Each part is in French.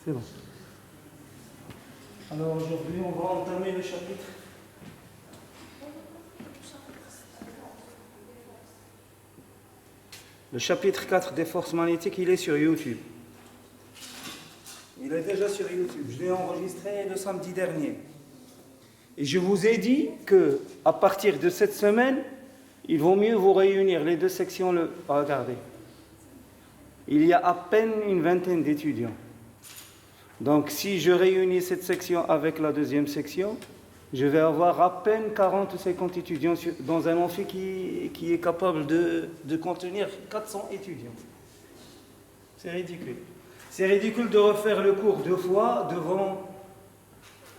C'est bon. Alors aujourd'hui, on va entamer le chapitre. Le chapitre 4 des forces magnétiques, il est sur YouTube. Il est déjà sur YouTube. Je l'ai enregistré le samedi dernier. Et je vous ai dit qu'à partir de cette semaine, il vaut mieux vous réunir les deux sections. Regardez. Il y a à peine une vingtaine d'étudiants. Donc si je réunis cette section avec la deuxième section, je vais avoir à peine 40 ou 50 étudiants dans un amphi qui est capable de contenir 400 étudiants. C'est ridicule. C'est ridicule de refaire le cours deux fois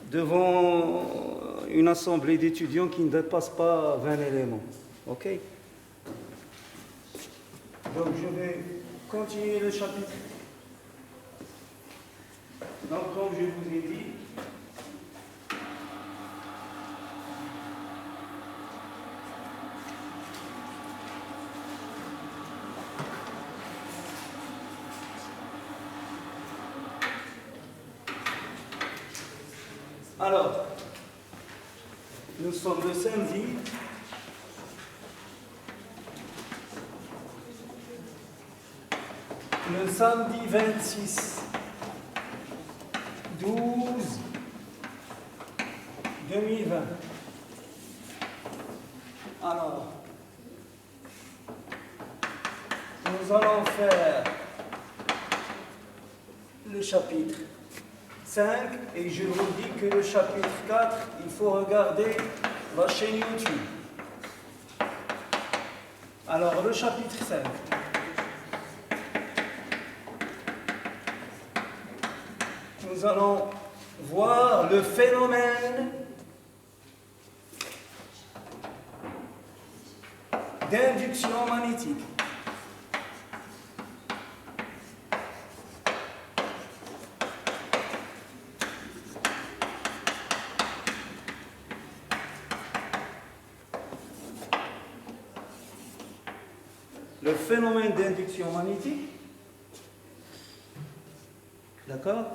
devant une assemblée d'étudiants qui ne dépasse pas 20 éléments. Ok? Donc je vais continuer le chapitre. Donc comme je vous ai dit, alors, nous sommes le samedi. Le samedi 26 12 2020. Alors, nous allons faire le chapitre 5 et je vous dis que le chapitre 4, il faut regarder la chaîne YouTube. Alors, le chapitre 5. Nous allons voir le phénomène d'induction magnétique. Le phénomène d'induction magnétique, d'accord?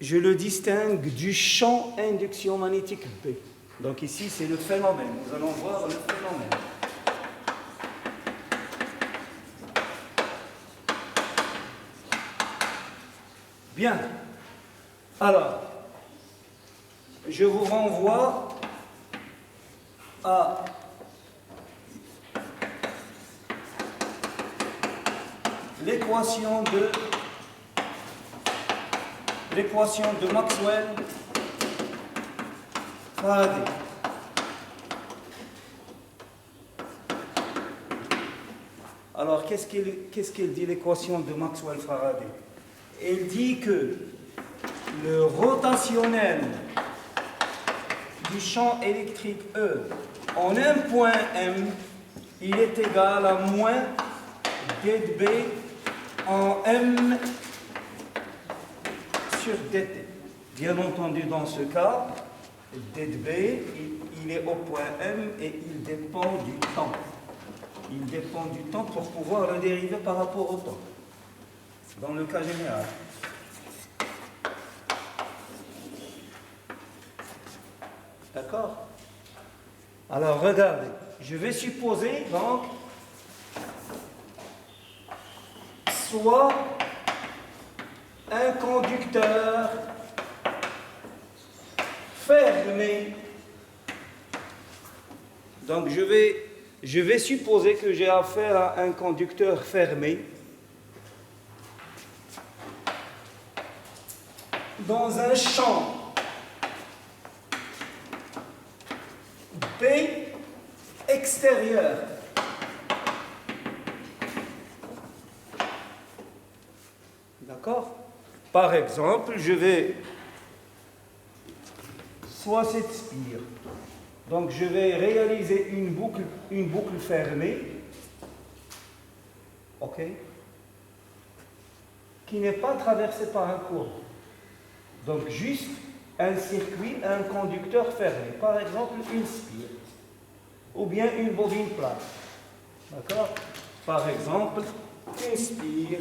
Je le distingue du champ induction magnétique B. Donc ici, c'est le phénomène. Nous allons voir le phénomène. Bien. Alors, je vous renvoie à l'équation de Maxwell-Faraday. Alors, qu'est-ce qu'elle dit, l'équation de Maxwell-Faraday? Elle dit que le rotationnel du champ électrique E en un point M, il est égal à moins d de B en M sur dt. Bien entendu, dans ce cas, d de B, il est au point M et il dépend du temps. Il dépend du temps pour pouvoir le dériver par rapport au temps. Dans le cas général. D'accord? Alors, regardez. Je vais supposer, donc, soit un conducteur fermé. Donc je vais supposer que j'ai affaire à un conducteur fermé dans un champ B extérieur. D'accord? Par exemple, je vais soit cette spire. Donc je vais réaliser une boucle fermée, ok, qui n'est pas traversée par un courant. Donc juste un circuit, un conducteur fermé. Par exemple, une spire ou bien une bobine plate. D'accord? Par exemple, une spire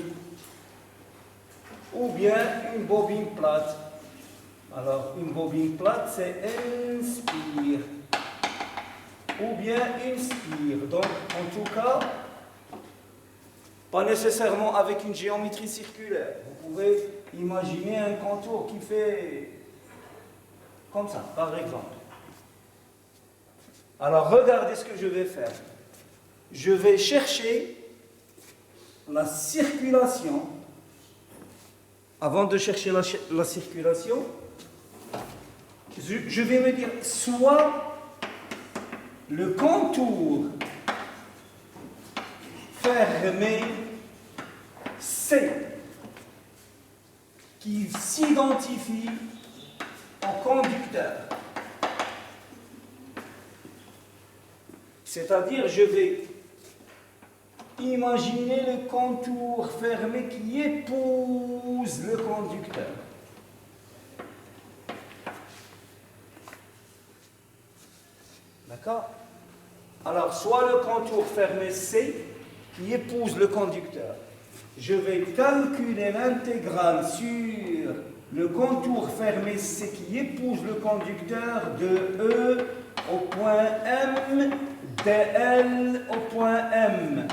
bien une bobine plate. Alors, une bobine plate, c'est inspire. Ou bien inspire. Donc, en tout cas, pas nécessairement avec une géométrie circulaire. Vous pouvez imaginer un contour qui fait comme ça, par exemple. Alors, regardez ce que je vais faire. Je vais chercher la circulation. Avant de chercher la circulation, je vais me dire soit le contour fermé C qui s'identifie en conducteur. C'est-à-dire, je vais imaginer le contour fermé qui épouse le conducteur. D'accord? Alors, soit le contour fermé C qui épouse le conducteur. Je vais calculer l'intégrale sur le contour fermé C qui épouse le conducteur de E au point M, dl au point M.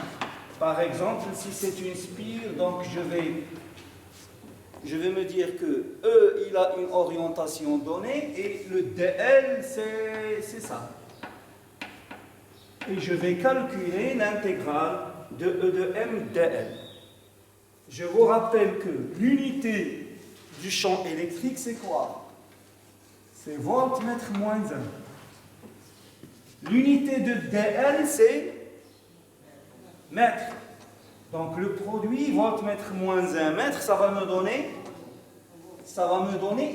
Par exemple, si c'est une spire, donc je vais me dire que E, il a une orientation donnée et le dl, c'est ça. Et je vais calculer l'intégrale de E de M dl. Je vous rappelle que l'unité du champ électrique, c'est quoi? C'est voltmètre moins 1. L'unité de dl, c'est mètre. Donc le produit voltmètre moins 1 mètre, ça va me donner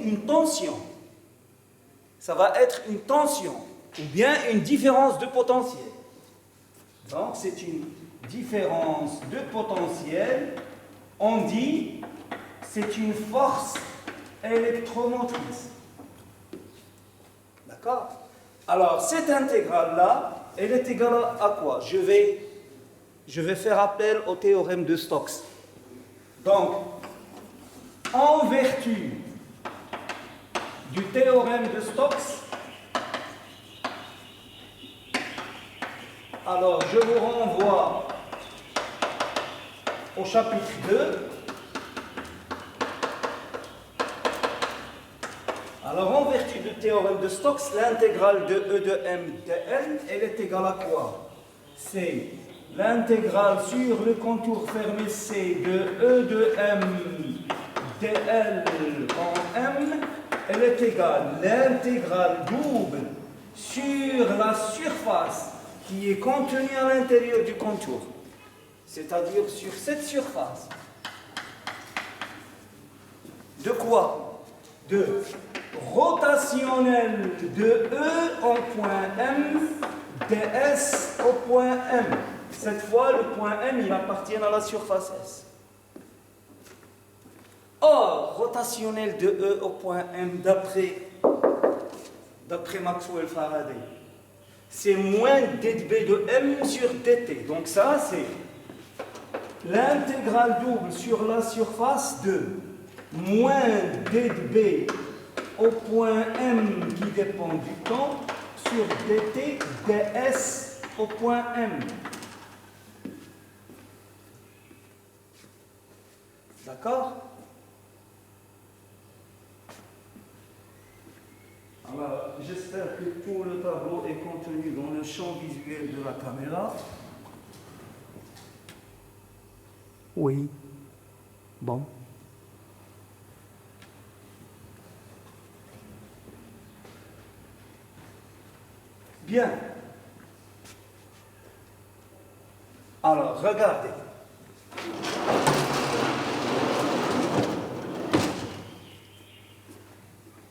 une tension. Ça va être une tension, ou bien une différence de potentiel. Donc c'est une différence de potentiel. On dit c'est une force électromotrice. D'accord? Alors cette intégrale-là, elle est égale à quoi? Je vais faire appel au théorème de Stokes. Donc, en vertu du théorème de Stokes, alors je vous renvoie au chapitre 2. Alors, en vertu du théorème de Stokes, l'intégrale de E de M dl, elle est égale à quoi? C'est l'intégrale sur le contour fermé C de E de M dl en M, elle est égale à l'intégrale double sur la surface qui est contenue à l'intérieur du contour, c'est-à-dire sur cette surface. De quoi? De rotationnel de E en point M ds au point M. Cette fois, le point M, il appartient à la surface S. Or, rotationnel de E au point M, d'après Maxwell Faraday, c'est moins dB de M sur dt. Donc ça, c'est l'intégrale double sur la surface de moins dB au point M qui dépend du temps sur dt ds au point M. D'accord? Alors, j'espère que tout le tableau est contenu dans le champ visuel de la caméra. Oui. Bon. Bien. Alors, regardez.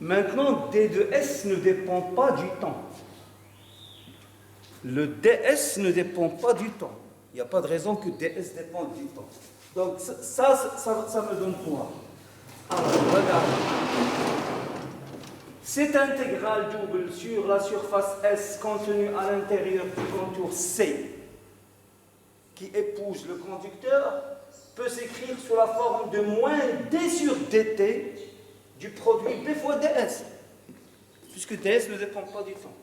Maintenant, D de S ne dépend pas du temps. Le ds ne dépend pas du temps. Il n'y a pas de raison que ds dépende du temps. Donc, ça me donne quoi? Alors, regardez. Cette intégrale double sur la surface S contenue à l'intérieur du contour C, qui épouse le conducteur, peut s'écrire sous la forme de moins d sur dt du produit b fois ds, puisque ds ne dépend pas du temps.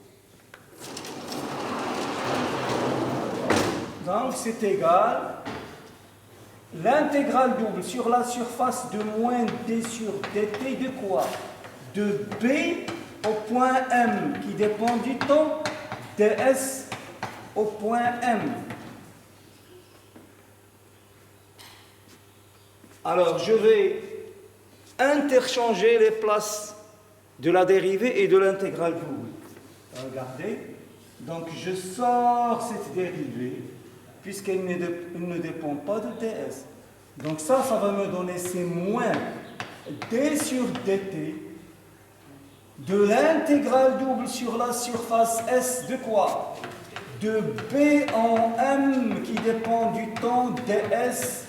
Donc c'est égal l'intégrale double sur la surface de moins d sur dt de quoi? De b au point m qui dépend du temps, ds au point m. Alors je vais interchanger les places de la dérivée et de l'intégrale double. Regardez, donc je sors cette dérivée puisqu'elle ne dépend pas de ds. Donc ça va me donner c'est moins d sur dt de l'intégrale double sur la surface S de quoi? De b en m qui dépend du temps ds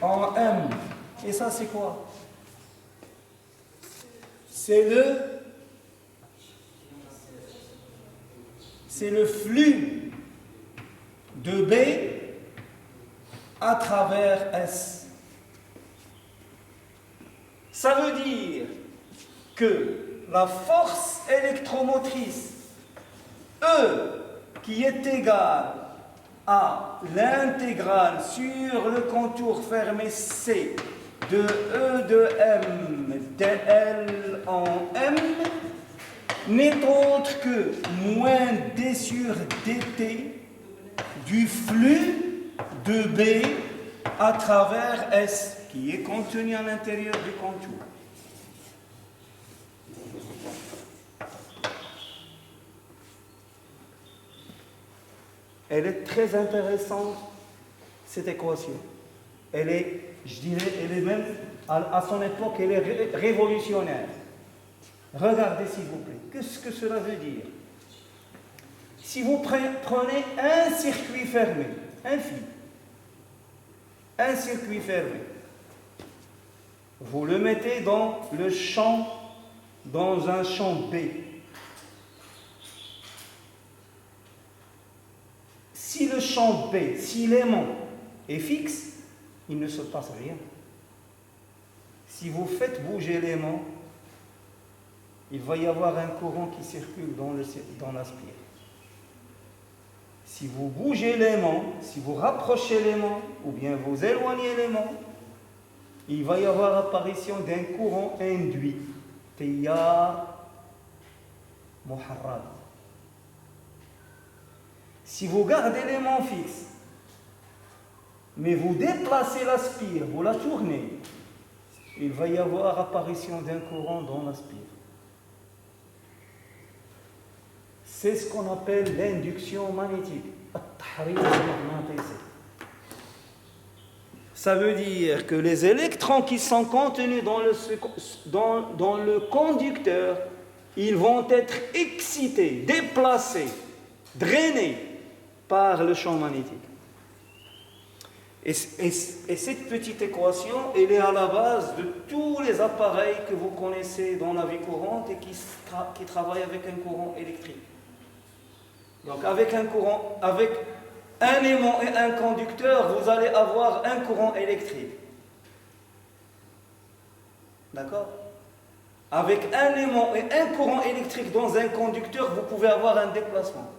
en m. Et ça c'est quoi? C'est le flux de B à travers S. Ça veut dire que la force électromotrice E qui est égale à l'intégrale sur le contour fermé C de E de M dl en M n'est autre que moins d sur dt du flux de B à travers S qui est contenu à l'intérieur du contour. Elle est très intéressante, cette équation. Elle est, je dirais, elle est même, à son époque, elle est révolutionnaire. Regardez, s'il vous plaît, qu'est-ce que cela veut dire? Si vous prenez un circuit fermé, un circuit fermé, vous le mettez dans un champ B. Si le champ B, si l'aimant est fixe, il ne se passe rien. Si vous faites bouger l'aimant, il va y avoir un courant qui circule dans la spire. Si vous bougez l'aimant, si vous rapprochez l'aimant, ou bien vous éloignez l'aimant, il va y avoir apparition d'un courant induit. Tiyar muharrad. Si vous gardez l'aimant fixe, mais vous déplacez la spire, vous la tournez, il va y avoir apparition d'un courant dans la spire. C'est ce qu'on appelle l'induction magnétique. Ça veut dire que les électrons qui sont contenus dans le conducteur, ils vont être excités, déplacés, drainés par le champ magnétique. Et cette petite équation, elle est à la base de tous les appareils que vous connaissez dans la vie courante et qui travaillent avec un courant électrique. Donc avec un aimant et un conducteur, vous allez avoir un courant électrique. D'accord? Avec un aimant et un courant électrique dans un conducteur, vous pouvez avoir un déplacement.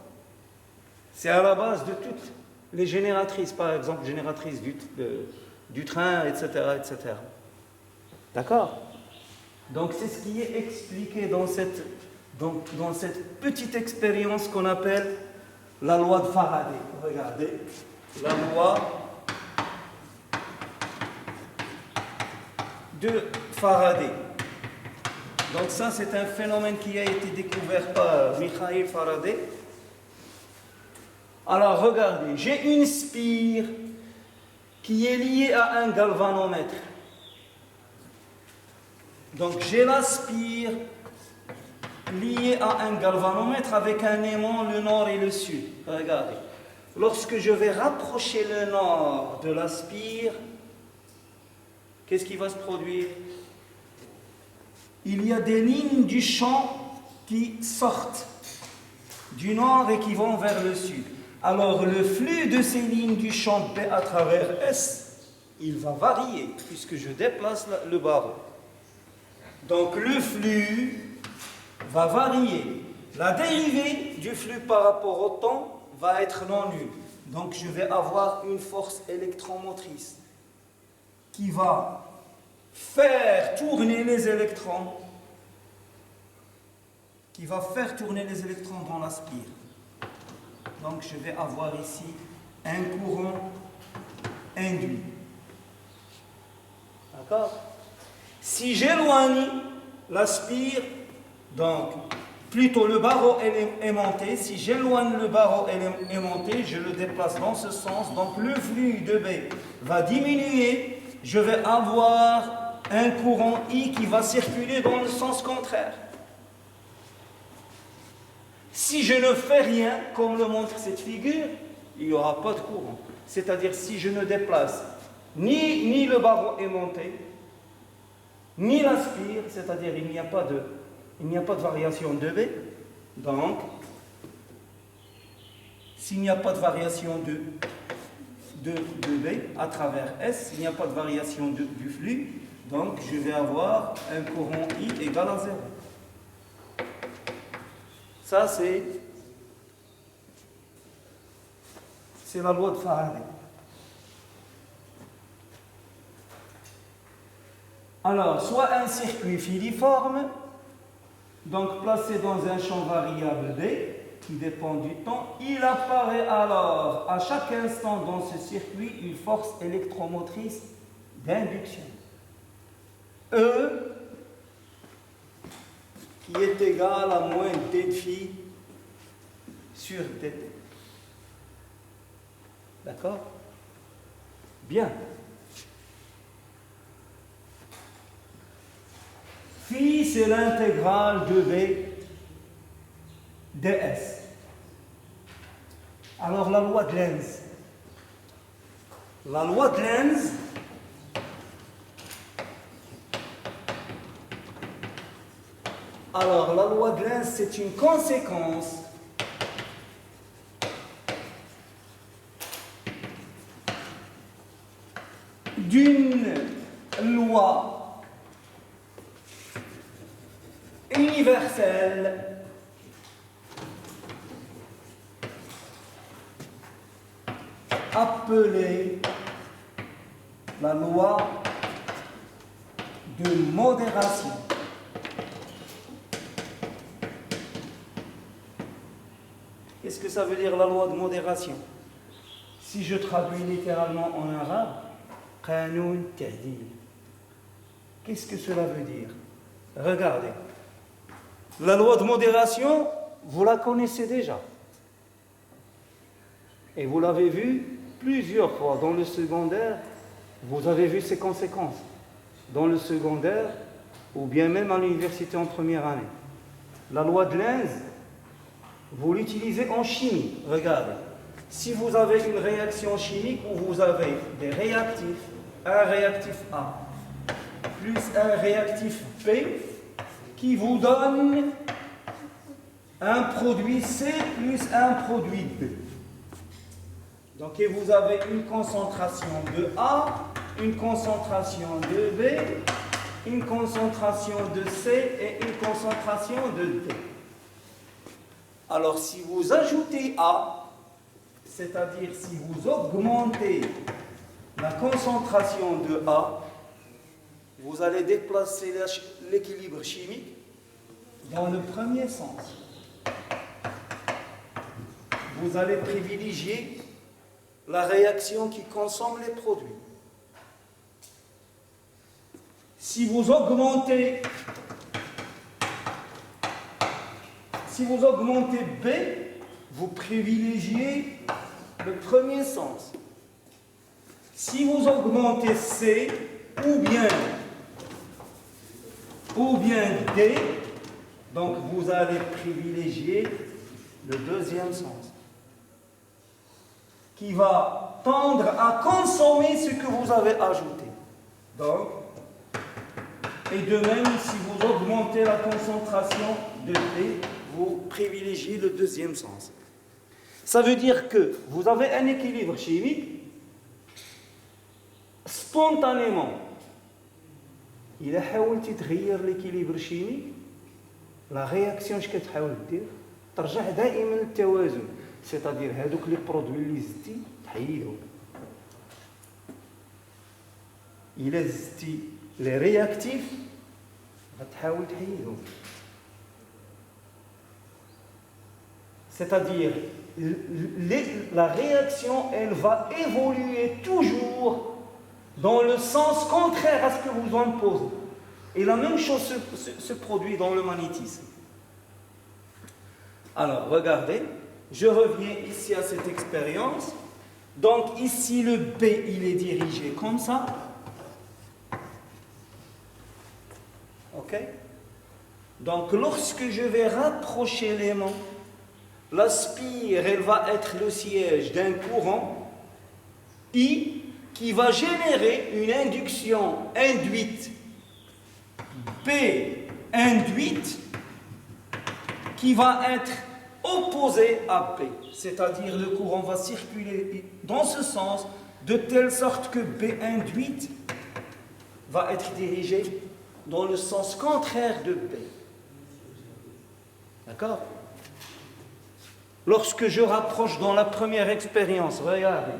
C'est à la base de toutes les génératrices, par exemple, génératrices du train, etc., etc. D'accord? Donc c'est ce qui est expliqué dans cette petite expérience qu'on appelle la loi de Faraday. Regardez, la loi de Faraday. Donc ça, c'est un phénomène qui a été découvert par Mikhail Faraday. Alors regardez, j'ai une spire qui est liée à un galvanomètre. Donc j'ai la spire liée à un galvanomètre avec un aimant, le nord et le sud. Regardez. Lorsque je vais rapprocher le nord de la spire, qu'est-ce qui va se produire? Il y a des lignes du champ qui sortent du nord et qui vont vers le sud. Alors le flux de ces lignes du champ B à travers S il va varier puisque je déplace le barreau. Donc le flux va varier. La dérivée du flux par rapport au temps va être non nulle. Donc je vais avoir une force électromotrice qui va faire tourner les électrons, dans la spire. Donc je vais avoir ici un courant induit. D'accord? Si j'éloigne la spire, donc plutôt le barreau aimanté, si j'éloigne le barreau aimanté, je le déplace dans ce sens, donc le flux de B va diminuer, je vais avoir un courant I qui va circuler dans le sens contraire. Si je ne fais rien, comme le montre cette figure, il n'y aura pas de courant. C'est-à-dire si je ne déplace ni le barreau aimanté, ni la spire, c'est-à-dire il n'y a pas de variation de B. Donc, s'il n'y a pas de variation de B à travers S, il n'y a pas de variation du flux, donc je vais avoir un courant I égal à 0. Ça, c'est la loi de Faraday. Alors, soit un circuit filiforme, donc placé dans un champ variable B, qui dépend du temps, il apparaît alors à chaque instant dans ce circuit une force électromotrice d'induction. E qui est égale à moins d de phi sur dt. D'accord? Bien. Phi, c'est l'intégrale de B ds. Alors, la loi de Lenz. La loi de Lenz, alors, la loi de Lenz, c'est une conséquence d'une loi universelle appelée la loi de modération. Qu'est-ce que ça veut dire la loi de modération? Si je traduis littéralement en arabe, qanoun ta'dil. Qu'est-ce que cela veut dire? Regardez. La loi de modération, vous la connaissez déjà. Et vous l'avez vue plusieurs fois. Dans le secondaire, vous avez vu ses conséquences. Dans le secondaire, ou bien même à l'université en première année. La loi de Lenz, vous l'utilisez en chimie. Regardez. Si vous avez une réaction chimique où vous avez des réactifs, un réactif A plus un réactif B qui vous donne un produit C plus un produit B. Donc, et vous avez une concentration de A, une concentration de B, une concentration de C et une concentration de D. Alors, si vous ajoutez A, c'est-à-dire si vous augmentez la concentration de A, vous allez déplacer l'équilibre chimique dans le premier sens. Vous allez privilégier la réaction qui consomme les produits. Si vous augmentez B, vous privilégiez le premier sens. Si vous augmentez C ou bien D, donc vous allez privilégier le deuxième sens, qui va tendre à consommer ce que vous avez ajouté. Donc, et de même, si vous augmentez la concentration de D, vous privilégiez le deuxième sens. Ça veut dire que vous avez un équilibre chimique spontanément إلا حاولتي تغير l'équilibre chimique la réaction اش كتحاول دير ترجع دائما للتوازن c'est-à-dire هذوك لي برودوي اللي زدتي تحيدهم إلا زدتي لي رياكتيف غتحاول تحيدهم c'est-à-dire la réaction elle va évoluer toujours dans le sens contraire à ce que vous en posez. Et la même chose se produit dans le magnétisme. Alors, regardez, je reviens ici à cette expérience. Donc, ici, le B, il est dirigé comme ça. OK? Donc, lorsque je vais rapprocher l'aimant, la spire, elle va être le siège d'un courant I qui va générer une induction induite P induite qui va être opposée à P. C'est-à-dire le courant va circuler dans ce sens de telle sorte que B induite va être dirigé dans le sens contraire de P. D'accord? Lorsque je rapproche dans la première expérience, regardez.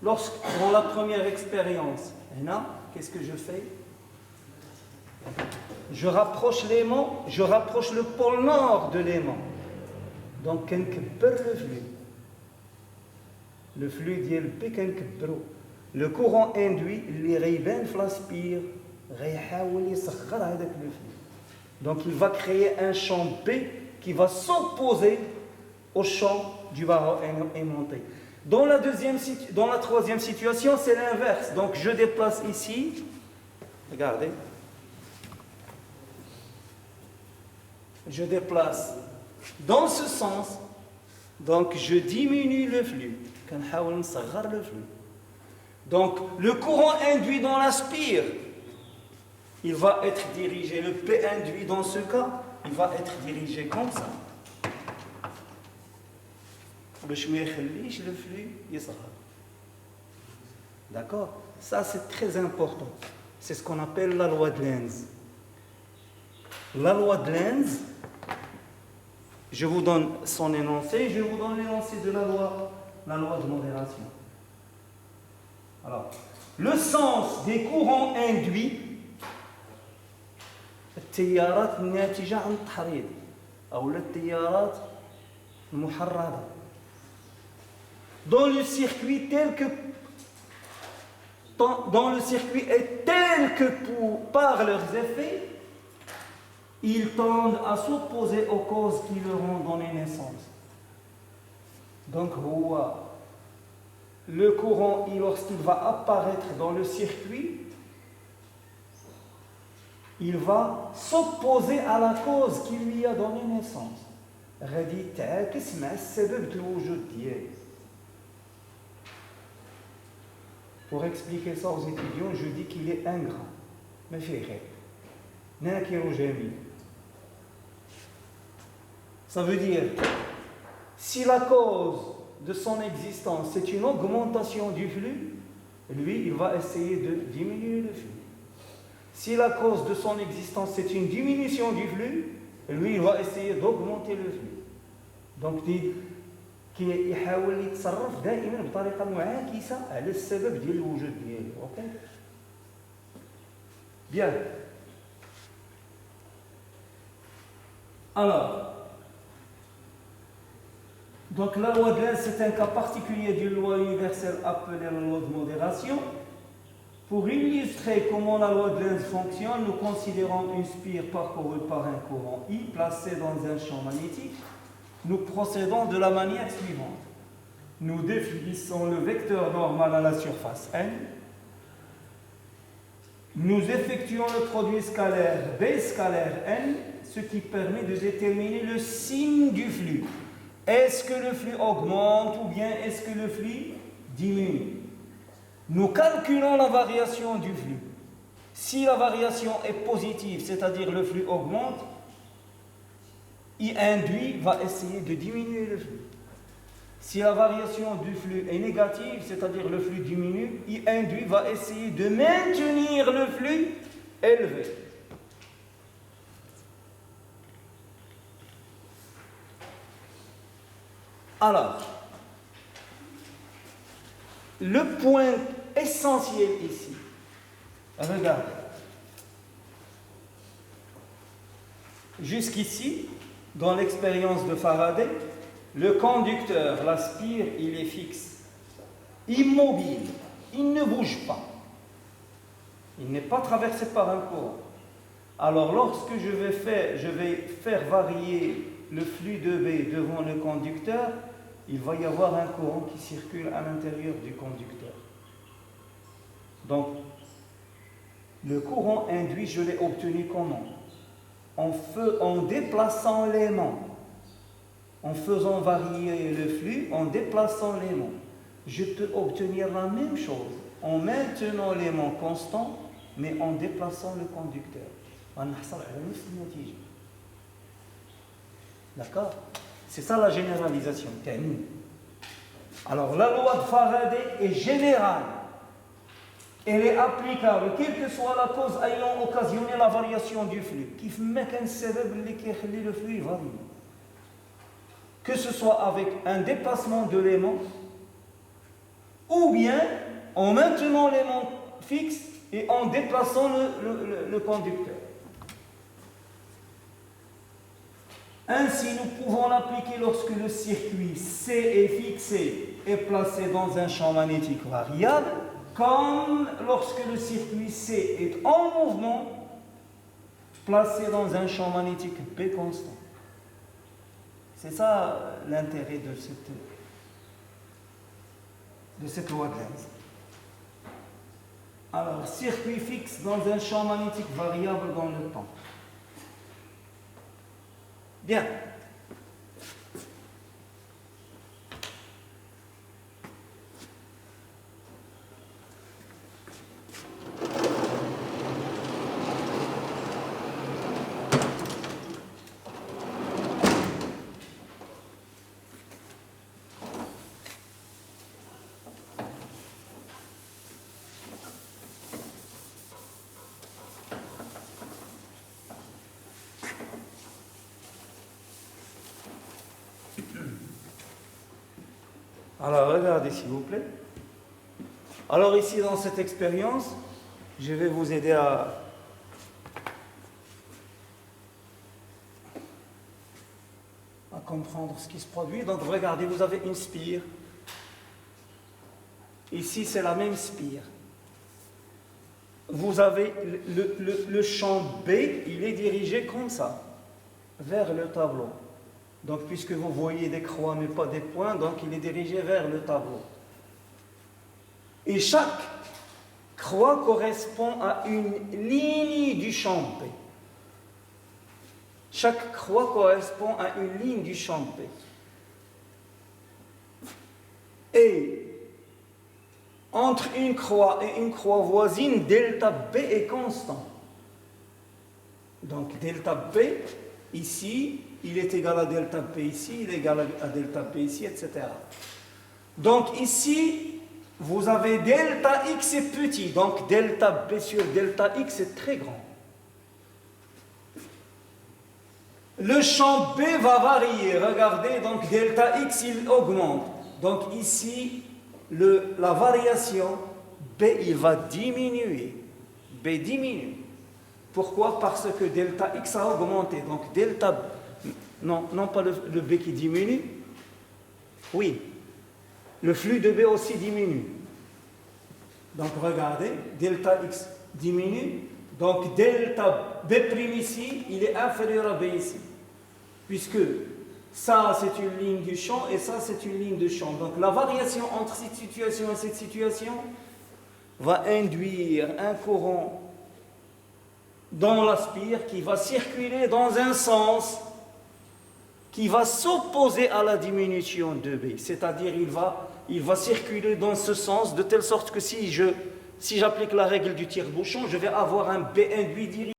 Dans la première expérience, qu'est-ce que je fais? Je rapproche l'aimant, je rapproche le pôle nord de l'aimant. Donc, le flux ديال P كنكبرو. Le courant induit اللي غيبان في l'aspire غيحاول يصغر هذاك le flux. Donc, il va créer un champ P qui va s'opposer au champ du barreau aimanté. Dans la troisième situation, c'est l'inverse. Donc, je déplace ici. Regardez. Je déplace dans ce sens. Donc, je diminue le flux. Donc, le courant induit dans l'aspire, il va être dirigé. Le P induit dans ce cas, il va être dirigé comme ça. باش ما يخليش le flux يصغر. D'accord? Ça c'est très important. C'est ce qu'on appelle la loi de Lenz. La loi de Lenz, je vous donne son énoncé, je vous donne l'énoncé de la loi de modération. Alors, le sens des courants induits التيارات الناتجة عن التحريض أو التيارات المحرضة dans le circuit est tel que par leurs effets, ils tendent à s'opposer aux causes qui leur ont donné naissance. Donc, le courant, lorsqu'il va apparaître dans le circuit, il va s'opposer à la cause qui lui a donné naissance. غادي تعاكس مع السبب الوجود ديالو. Pour expliquer ça aux étudiants, je dis qu'il est ingrat. Mais ça veut dire, si la cause de son existence c'est une augmentation du flux, lui, il va essayer de diminuer le flux. Si la cause de son existence c'est une diminution du flux, lui, il va essayer d'augmenter le flux. Donc, كيحاول يتصرف دائما بطريقه معاكسه على السبب ديال الوجود ديالو. اوكي bien. Alors, donc la loi de Lenz c'est un cas particulier d'une loi universelle appelée la loi de modération. Pour illustrer comment la loi de Lenz fonctionne, nous considérons une spire parcourue par un courant I placé dans un champ magnétique. Nous procédons de la manière suivante. Nous définissons le vecteur normal à la surface N. Nous effectuons le produit scalaire B scalaire N, ce qui permet de déterminer le signe du flux. Est-ce que le flux augmente ou bien est-ce que le flux diminue? Nous calculons la variation du flux. Si la variation est positive, c'est-à-dire le flux augmente, I induit va essayer de diminuer le flux. Si la variation du flux est négative, c'est-à-dire le flux diminue, I induit va essayer de maintenir le flux élevé. Alors, le point essentiel ici, regardez, jusqu'ici, dans l'expérience de Faraday, le conducteur, la spire, il est fixe, immobile, il ne bouge pas. Il n'est pas traversé par un courant. Alors lorsque je vais faire varier le flux de B devant le conducteur, il va y avoir un courant qui circule à l'intérieur du conducteur. Donc, le courant induit, je l'ai obtenu comment? En déplaçant l'aimant. En faisant varier le flux, en déplaçant l'aimant. Je peux obtenir la même chose en maintenant l'aimant constant, mais en déplaçant le conducteur. D'accord? C'est ça la généralisation. Alors la loi de Faraday est générale. Elle est applicable, quelle que soit la cause ayant occasionné la variation du flux. Le flux varie. Que ce soit avec un déplacement de l'aimant, ou bien en maintenant l'aimant fixe et en déplaçant le conducteur. Ainsi, nous pouvons l'appliquer lorsque le circuit C est fixé et placé dans un champ magnétique variable, comme lorsque le circuit C est en mouvement, placé dans un champ magnétique B constant. C'est ça l'intérêt de cette loi de Lenz. Alors, circuit fixe dans un champ magnétique variable dans le temps. Bien. Alors, regardez s'il vous plaît. Alors ici, dans cette expérience, je vais vous aider à comprendre ce qui se produit. Donc, regardez, vous avez une spire. Ici, c'est la même spire. Vous avez le champ B, il est dirigé comme ça, vers le tableau. Donc, puisque vous voyez des croix mais pas des points, donc il est dirigé vers le tableau. Et chaque croix correspond à une ligne du champ B. Chaque croix correspond à une ligne du champ B. Et entre une croix et une croix voisine, delta B est constant. Donc, delta B, ici, il est égal à delta P ici, il est égal à delta P ici, etc. Donc ici, vous avez delta X est petit, donc delta B sur delta X est très grand. Le champ B va varier, regardez, donc delta X il augmente. Donc ici, la variation B il va diminuer. B diminue. Pourquoi? Parce que delta X a augmenté, donc delta B. Non pas le B qui diminue. Oui, le flux de B aussi diminue. Donc regardez, delta X diminue. Donc delta B' ici, il est inférieur à B ici. Puisque ça c'est une ligne du champ et ça c'est une ligne de champ. Donc la variation entre cette situation et cette situation va induire un courant dans la spire qui va circuler dans un sens qui va s'opposer à la diminution de B. C'est-à-dire il va circuler dans ce sens de telle sorte que si j'applique la règle du tire-bouchon, je vais avoir un B induit